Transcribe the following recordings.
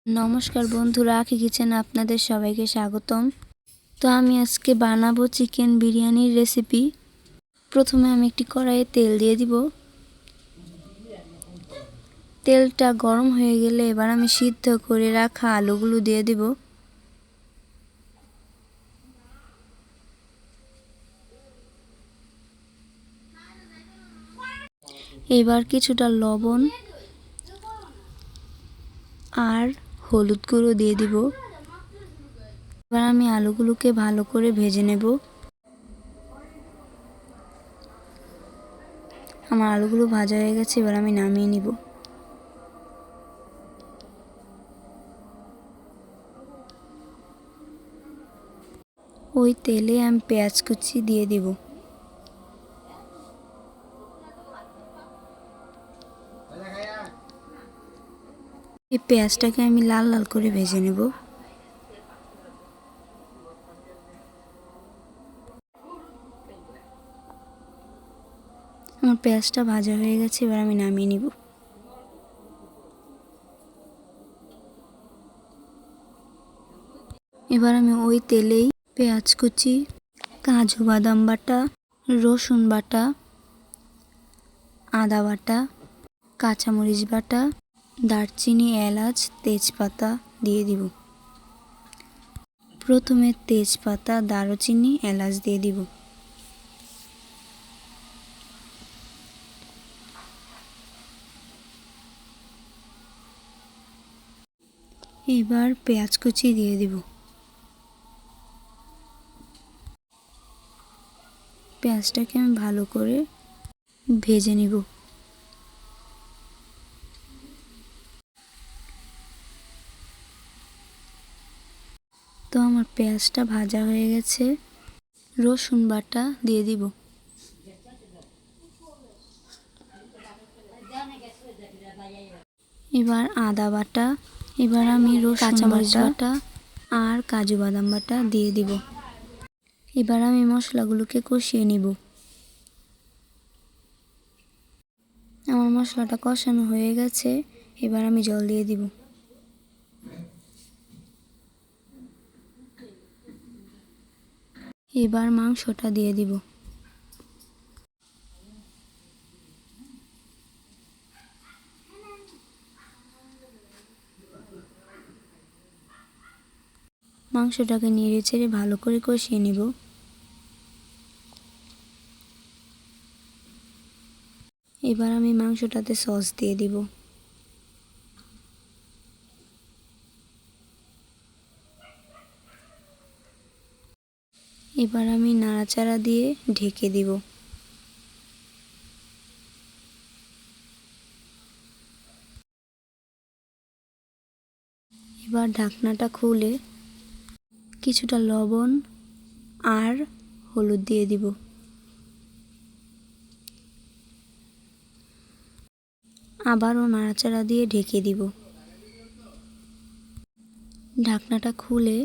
নমস্কার বন্ধুরা, আঁখি কিচেনে আপনাদের সবাইকে স্বাগতম। তো আমি আজকে বানাবো চিকেন বিরিয়ানির রেসিপি। প্রথমে আমি একটি কড়াইয়ে তেল দিয়ে দিব। তেলটা গরম হয়ে গেলে এবার আমি সিদ্ধ করে রাখা আলুগুলো দিয়ে দিব। এবার কিছুটা লবণ আর হলুদ গুঁড়ো দিয়ে দিব। এবার আমি আলুগুলোকে ভালো করে ভেজে নেব। আমার আলুগুলো ভাজা হয়ে গেছে, এবার আমি নামিয়ে নিব। ওই তেলে আমি পেঁয়াজ কুচি দিয়ে দিব। এই পেঁয়াজটাকে আমি লাল লাল করে ভেজে নেব। আমার পেঁয়াজটা ভাজা হয়ে গেছে, এবার আমি নামিয়ে নিব। এবার আমি ওই তেলেই পেঁয়াজ কুচি, কাজু বাদাম বাটা, রসুন বাটা, আদা বাটা, কাঁচামরিচ বাটা, দারচিনি, এলাচ, তেজপাতা দিয়ে দিব। প্রথমে তেজপাতা, দারুচিনি, এলাচ দিয়ে দিব। এবার পেঁয়াজ কুচি দিয়ে দিব। পেঁয়াজটাকে আমি ভালো করে ভেজে নিব। তো আমার পেঁয়াজটা ভাজা হয়ে গেছে, রসুন বাটা দিয়ে দিব। এবার আদা বাটা, এবার আমি কাঁচামরিচ বাটা আর কাজু বাদাম বাটা দিয়ে দিব। এবার আমি মশলাগুলোকে কষিয়ে নিব। আমার মশলাটা কষানো হয়ে গেছে, এবার আমি জল দিয়ে দিব। এবার মাংসটা দিয়ে দিব। মাংসটাকে নেড়ে চেড়ে ভালো করে কষিয়ে নিব। এবার আমি মাংসটাতে সস দিয়ে দিব। এবার আমি নাড়াচাড়া দিয়ে ঢেকে দিব। এবার ঢাকনাটা খুলে কিছুটা লবণ আর হলুদ দিয়ে দিব। আবারও নাড়াচাড়া দিয়ে ঢেকে দিব। ঢাকনাটা খুলে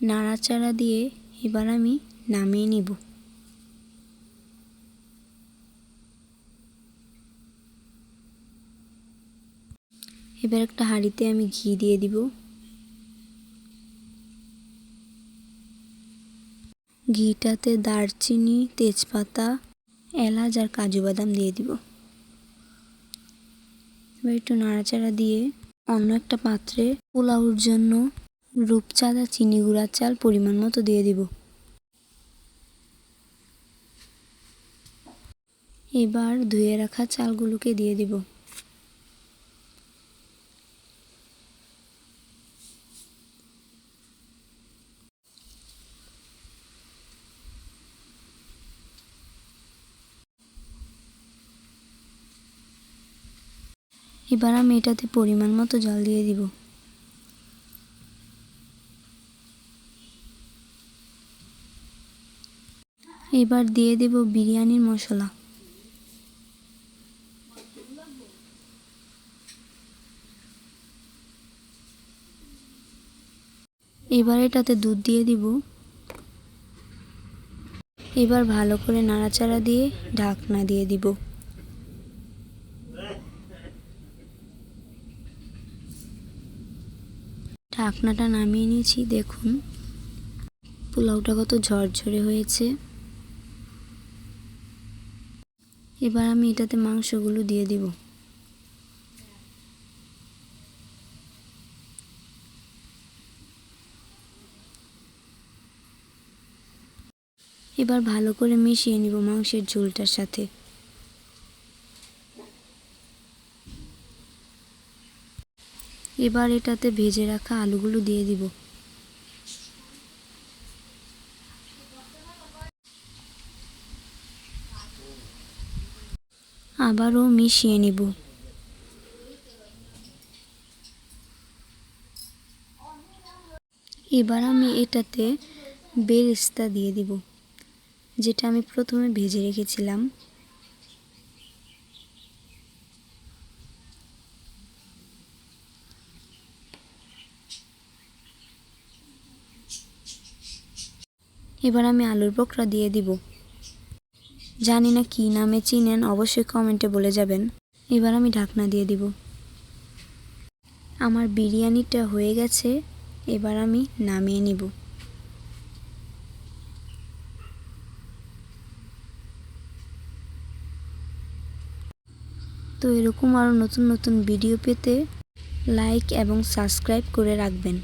নাড়াচাড়া দিয়ে এবার আমি নামিয়ে নিব। এবার একটা হাঁড়িতে আমি ঘি দিয়ে দিব। ঘিটাতে দারচিনি, তেজপাতা, এলাচ আর কাজু বাদাম দিয়ে দিব। এবার একটু নাড়াচাড়া দিয়ে অন্য একটা পাত্রে পোলাওর জন্য রূপচাঁদ আর চিনি গুঁড়ার চাল পরিমাণ মতো দিয়ে দিব। এবার ধুয়ে রাখা চালগুলোকে দিয়ে দিব। এবার আমি এটাতে পরিমাণ মতো জল দিয়ে দিব। এবার দিয়ে দেব বিরিয়ানির মশলা। এবার এটাতে দুধ দিয়ে দিব। এবার ভালো করে নাড়াচাড়া দিয়ে ঢাকনা দিয়ে দিব। ঢাকনাটা নামিয়ে নিয়েছি। দেখুন পোলাওটা কত ঝরঝরে হয়েছে। এবার আমি এটাতে মাংসগুলো দিয়ে দিব। এবার ভালো করে মিশিয়ে নিব মাংসের ঝোলটার সাথে। এবার এটাতে ভেজে রাখা আলুগুলো দিয়ে দিব। আবারও মিশিয়ে নিব। এবার আমি এটাতে বেরেস্তা দিয়ে দিব, যেটা আমি প্রথমে ভেজে রেখেছিলাম। এবার আমি আলুর বোখরা দিয়ে দিব। জানি না কি নামে চিনেন, অবশ্যই কমেন্টে বলে যাবেন। এবার আমি ঢাকনা দিয়ে দিব। আমার বিরিয়ানিটা হয়ে গেছে। এবার আমি নামিয়ে নিব। তো এরকম আরও নতুন নতুন ভিডিও পেতে লাইক এবং সাবস্ক্রাইব করে রাখবেন।